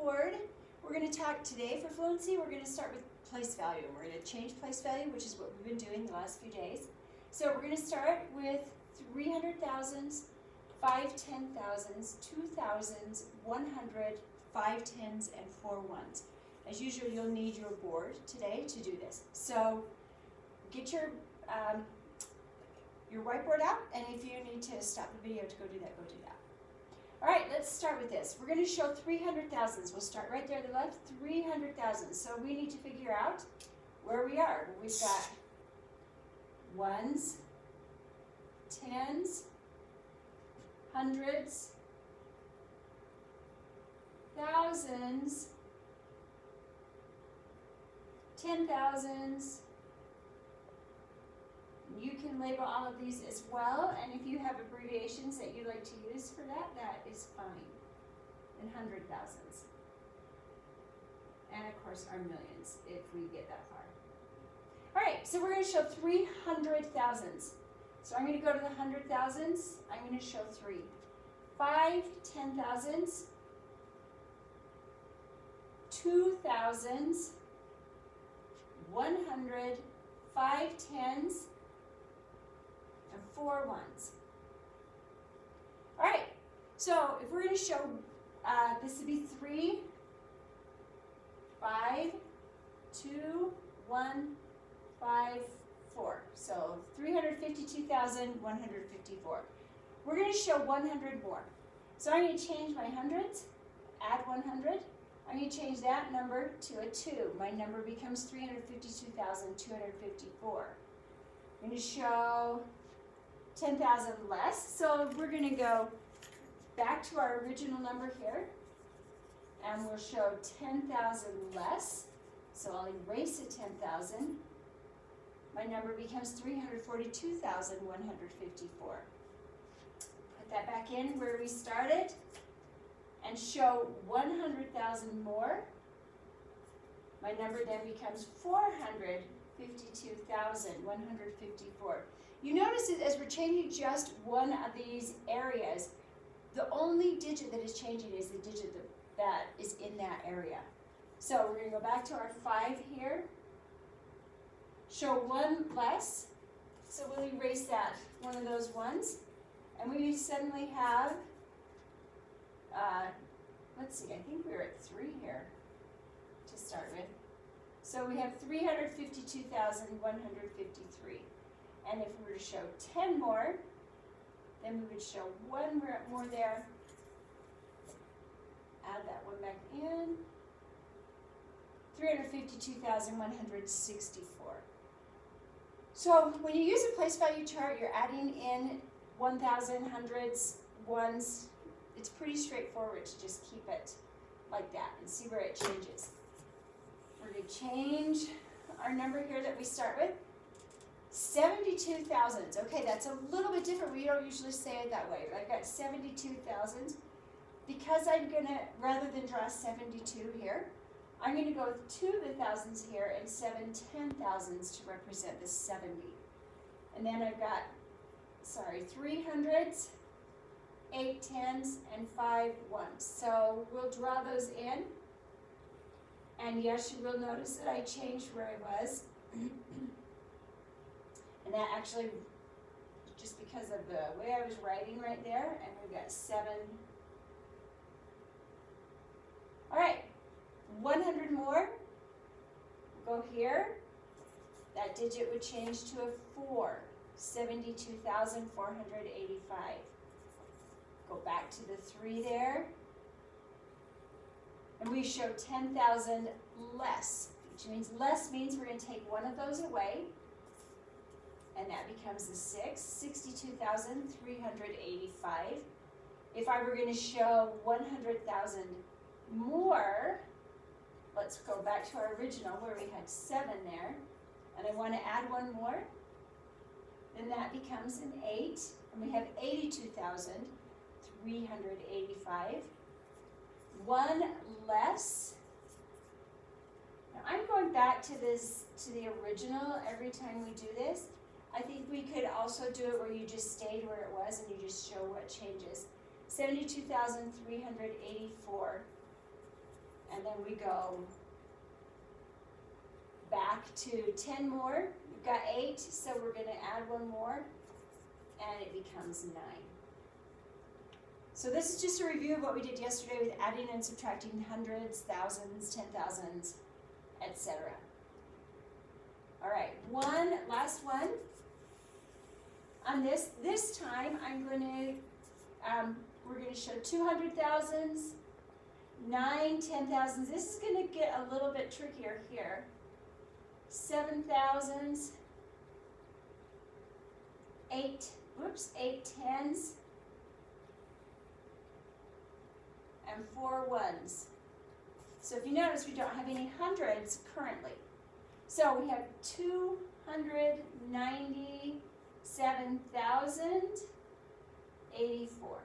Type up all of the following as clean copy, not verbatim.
board. We're going to talk today for fluency. We're going to start with place value. We're going to change place value, which is what we've been doing the last few days. So we're going to start with 300,000s, 5 10,000s, 2,000s, 100, 5 10s, and 4 1s. As usual, you'll need your board today to do this. So get your whiteboard out, and if you need to stop the video to go do that, go do that. All right, let's start with this. We're going to show 300,000s. We'll start right there to the left, 300,000. So we need to figure out where we are. We've got ones, tens, hundreds, thousands, 10,000s. You can label all of these as well, and if you have abbreviations that you like to use for that, that is fine. And 100,000s. And of course our millions, if we get that far. All right, so we're going to show 300,000s. So I'm going to go to the 100,000s. I'm going to show 3. 5 10,000s, 2,000s, 100, 5 10s, and 4 1s. All right, so if we're going to show, this would be 3, 5, 2, 1, 5, 4. So 352,154. We're going to show 100 more. So I'm going to change my hundreds, add 100. I'm going to change that number to a 2. My number becomes 352,254. I'm going to show 10,000 less. So we're going to go back to our original number here, and we'll show 10,000 less. So I'll erase a 10,000. My number becomes 342,154. Put that back in where we started and show 100,000 more. My number then becomes 452,154. You notice that as we're changing just one of these areas, the only digit that is changing is the digit that is in that area. So we're going to go back to our 5 here. Show 1 less. So we'll erase that, one of those ones. And we suddenly have, let's see, I think we were at 3 here to start with. So we have 352,153. And if we were to show 10 more, then we would show 1 more there. Add that one back in. 352,164. So when you use a place value chart, you're adding in 1,000, hundreds, ones. It's pretty straightforward to just keep it like that and see where it changes. We're going to change our number here that we start with. 72,000s. Okay, that's a little bit different. We don't usually say it that way. I've got 72,000s. Because I'm going to, rather than draw 72 here, I'm going to go with 2 of the thousands here and 7 10,000s to represent the 70. And then I've got, 3 hundreds, 8 10s, and 5 1s. So we'll draw those in. And yes, you will notice that I changed where I was. And that actually, just because of the way I was writing right there, and we've got 7. All right, 100 more. We'll go here. That digit would change to a 4, 72,485. Go back to the 3 there. And we show 10,000 less, which means less means we're going to take one of those away. And that becomes a 6, 62,385. If I were going to show 100,000 more, let's go back to our original where we had 7 there, and I want to add 1 more, then that becomes an 8, and we have 82,385. 1 less. Now I'm going back to the original every time we do this. I think we could also do it where you just stayed where it was and you just show what changes. 72,384 And then we go back to 10 more. We've got 8, so we're going to add one more, and it becomes 9. So this is just a review of what we did yesterday with adding and subtracting hundreds, thousands, 10,000s, etc. All right, last one. On this time, we're going to show 200,000s, 9 10,000s. This is going to get a little bit trickier here. 7,000s, 8 10s, and 4 1s. So if you notice, we don't have any hundreds currently. So we have 297,084.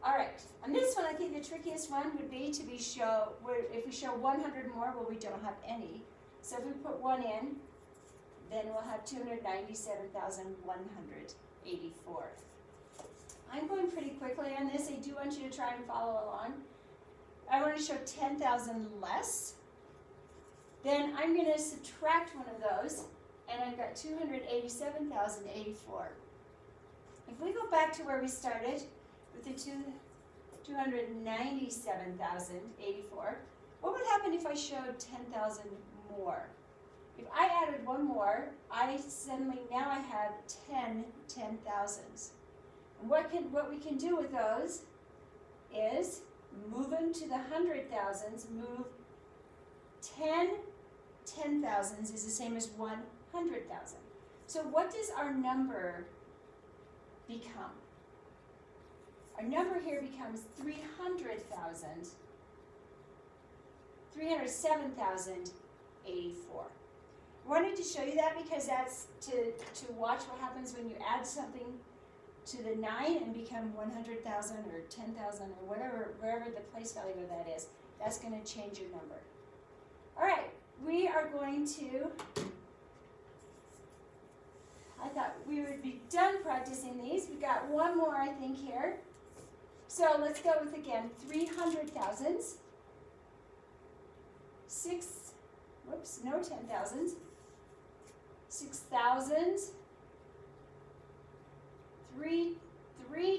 All right, on this one, I think the trickiest one would be if we show 100 more, well, we don't have any. So if we put 1 in, then we'll have 297,184. I'm going pretty quickly on this. I do want you to try and follow along. I want to show 10,000 less. Then I'm going to subtract one of those, and I've got 287,084. If we go back to where we started with the 297,084, what would happen if I showed 10,000 more? If I added one more, I have 10 10,000s. And what we can do with those is move them to the 100,000s, move 10 10,000s is the same as 100,000. So what does our number become? Our number here becomes 307,084. I wanted to show you that because that's to watch what happens when you add something to the 9 and become 100,000 or 10,000 or wherever the place value of that is. That's going to change your number. All right, we are going to, I thought we would be done practicing these. We've got one more, I think, here. So let's go with, again, 300,000s, 10,000s, 6,000s, 3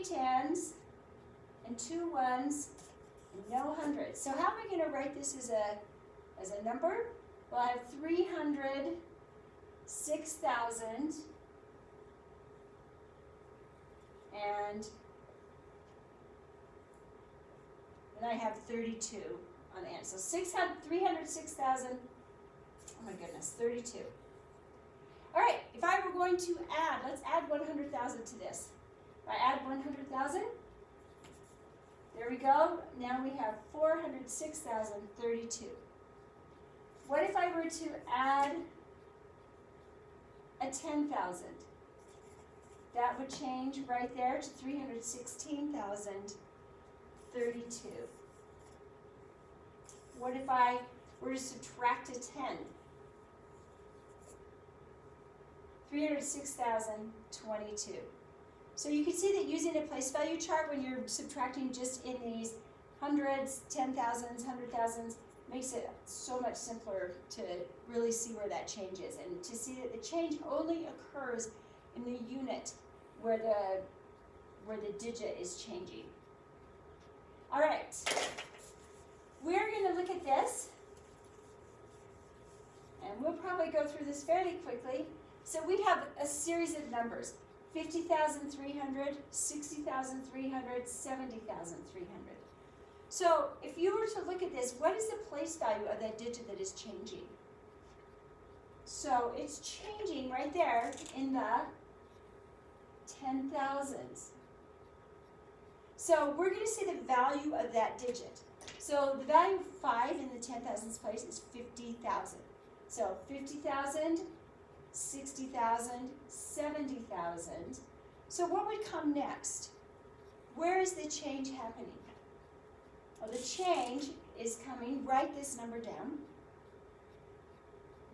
10s, and 2 1s, and no hundreds. So how am I going to write this as a number? Well, I have 300, 6,000, and then I have 32 on the end. So 300, 6,000, oh my goodness, 32. All right, if I were going to add, let's add 100,000 to this. If I add 100,000, there we go. Now we have 406,032. What if I were to add a 10,000? That would change right there to 316,032. What if I were to subtract a 10? 306,022. So you can see that using a place value chart when you're subtracting just in these hundreds, 10,000s, 100,000s, makes it so much simpler to really see where that change is and to see that the change only occurs in the unit where the digit is changing. All right, we're going to look at this, and we'll probably go through this fairly quickly. So we have a series of numbers: 50,300, 60,300, 70,300. So if you were to look at this, what is the place value of that digit that is changing? So it's changing right there in the 10,000s. So we're going to see the value of that digit. So the value of 5 in the 10,000s place is 50,000. So 50,000, 60,000, 70,000. So what would come next? Where is the change happening? Well, the change is coming, write this number down.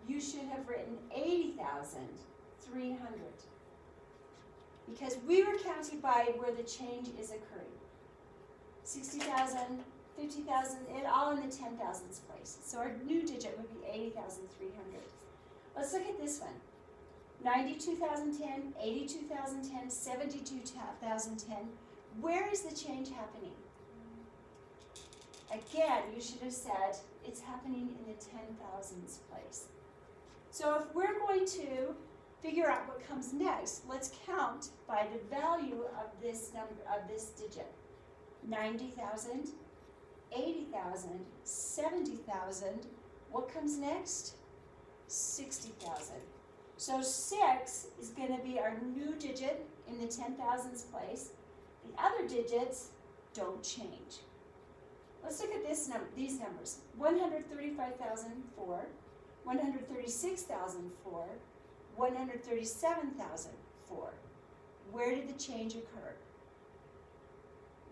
You should have written 80,300 because we were counting by where the change is occurring. 60,000, 50,000, it all in the 10,000s place. So our new digit would be 80,300. Let's look at this one. 92,010, 82,010, 72,010. Where is the change happening? Again, you should have said it's happening in the 10,000s place. So if we're going to figure out what comes next, let's count by the value of this number, of this digit. 90,000, 80,000, 70,000. What comes next? 60,000. So 6 is going to be our new digit in the 10,000s place. The other digits don't change. Let's look at these numbers. 135,004, 136,004, 137,004. Where did the change occur?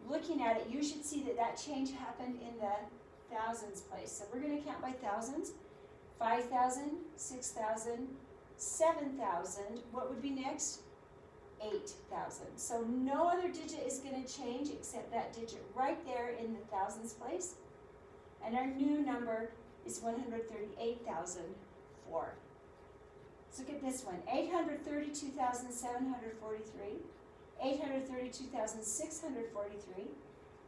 Looking at it, you should see that that change happened in the thousands place. So we're going to count by thousands. 5,000, 6,000, 7,000. What would be next? 8,000. So no other digit is going to change except that digit right there in the thousands place. And our new number is 138,004. Let's look at this one. 832,743, 832,643,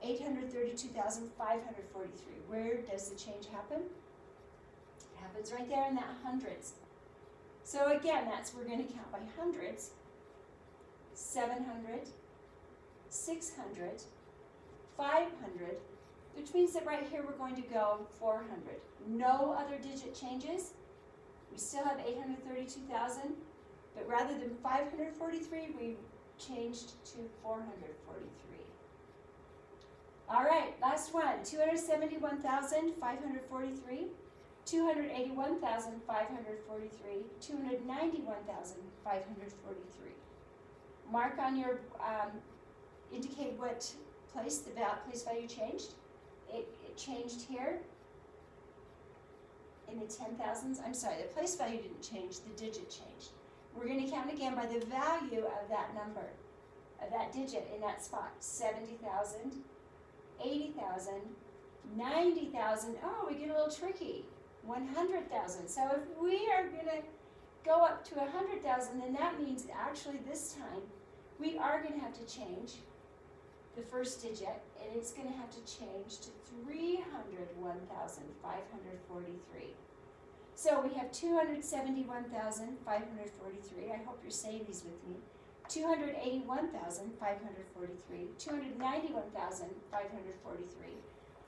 832,543. Where does the change happen? It happens right there in that hundreds. So again, we're going to count by hundreds. 700, 600, 500, which means that right here we're going to go 400. No other digit changes. We still have 832,000, but rather than 543, we changed to 443. All right, last one. 271,543, 281,543, 291,543. Mark on your, indicate what place the place value changed. It changed here in the 10,000s. I'm sorry, the place value didn't change, the digit changed. We're going to count again by the value of that number, of that digit in that spot. 70,000, 80,000, 90,000. Oh, we get a little tricky. 100,000. So if we are going to go up to 100,000, then that means actually this time we are going to have to change the first digit, and it's going to have to change to 301,543. So we have 271,543. I hope you're saying these with me. 281,543, 291,543,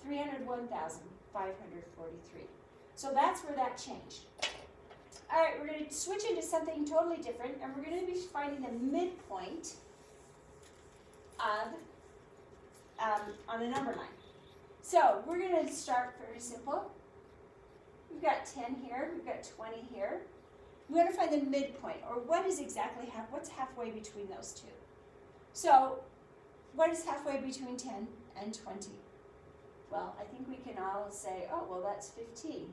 301,543. So that's where that changed. All right, we're going to switch into something totally different, and we're going to be finding the midpoint of on a number line. So we're going to start very simple. We've got 10 here, we've got 20 here. We want to find the midpoint, or what is exactly what's halfway between those two. So what is halfway between 10 and 20? Well, I think we can all say, oh, well, that's 15.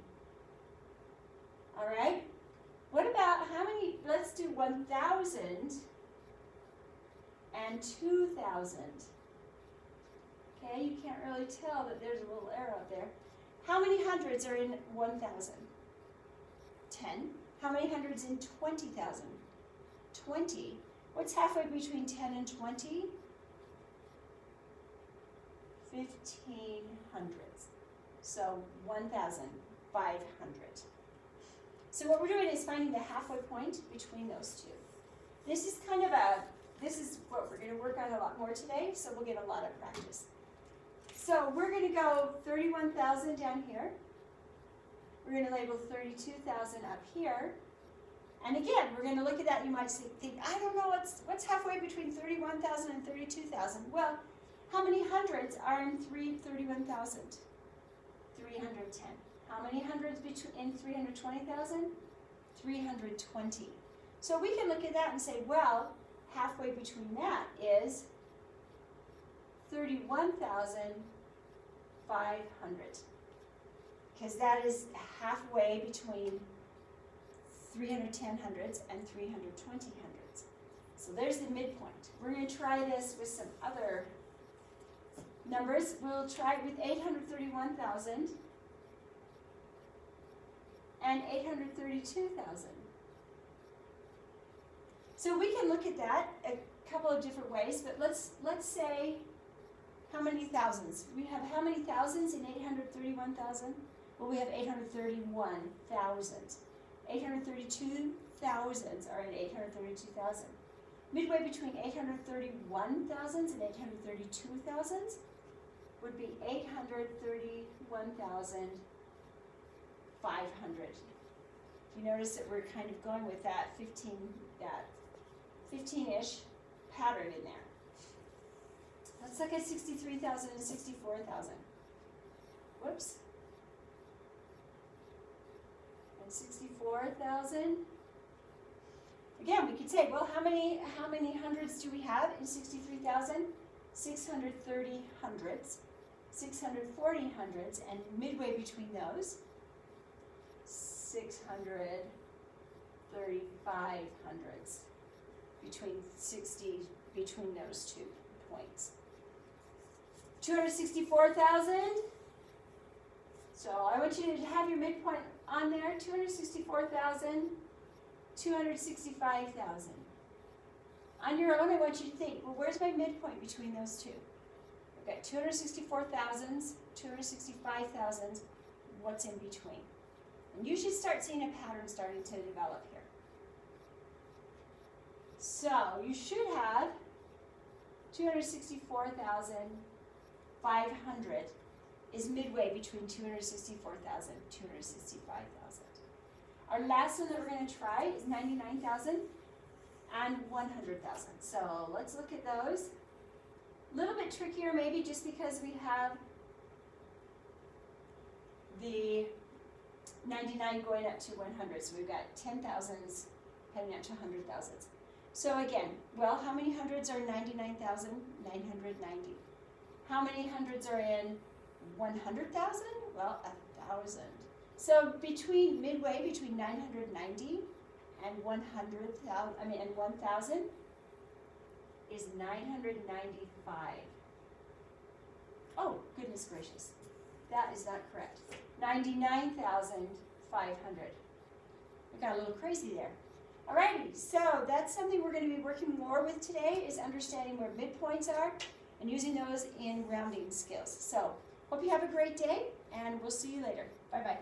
All right? What about how many, let's do 1,000 and 2,000. Okay, you can't really tell that there's a little arrow up there. How many hundreds are in 1,000? 10. How many hundreds in 20,000? 20. What's halfway between 10 and 20? 1,500. So 1,500. So what we're doing is finding the halfway point between those two. This is this is what we're going to work on a lot more today, so we'll get a lot of practice. So we're going to go 31,000 down here. We're going to label 32,000 up here. And again, we're going to look at that. You might think, I don't know what's halfway between 31,000 and 32,000. Well, how many hundreds are in 31,000? 310. How many hundreds in 320,000? 320. So we can look at that and say, well, halfway between that is 31,500. Because that is halfway between 310 hundredths and 320 hundredths. So there's the midpoint. We're going to try this with some other numbers. We'll try it with 831,000 and 832,000. So we can look at that a couple of different ways, but let's say how many thousands? We have how many thousands in 831,000? Well, we have 831,000. 832,000 are in 832,000. Midway between 831,000 and 832,000 would be 831,500. You notice that we're kind of going with that 15-ish pattern in there. Let's look at 63,000 and 64,000. Whoops. And 64,000. Again, we could say, well, how many hundreds do we have in 63,000? 630 hundreds, 640 hundreds, and midway between those, 635 hundreds. Between those 2 points. 264,000. So I want you to have your midpoint on there. 264,000, 265,000. On your own, I want you to think, well, where's my midpoint between those two? I've got 264,000s, 265,000s. What's in between? And you should start seeing a pattern starting to develop here. So you should have 264,500 is midway between 264,000 and 265,000. Our last one that we're going to try is 99,000 and 100,000. So let's look at those. A little bit trickier maybe just because we have the 99 going up to 100. So we've got 10,000s heading up to 100,000s. So again, well, how many hundreds are 99,990? How many hundreds are in 100,000? Well, 1,000. So midway between 990 and 1,000 is 995. Oh, goodness gracious. That is not correct. 99,500. We got a little crazy there. Alrighty, so that's something we're going to be working more with today, is understanding where midpoints are and using those in rounding skills. So, hope you have a great day, and we'll see you later. Bye-bye.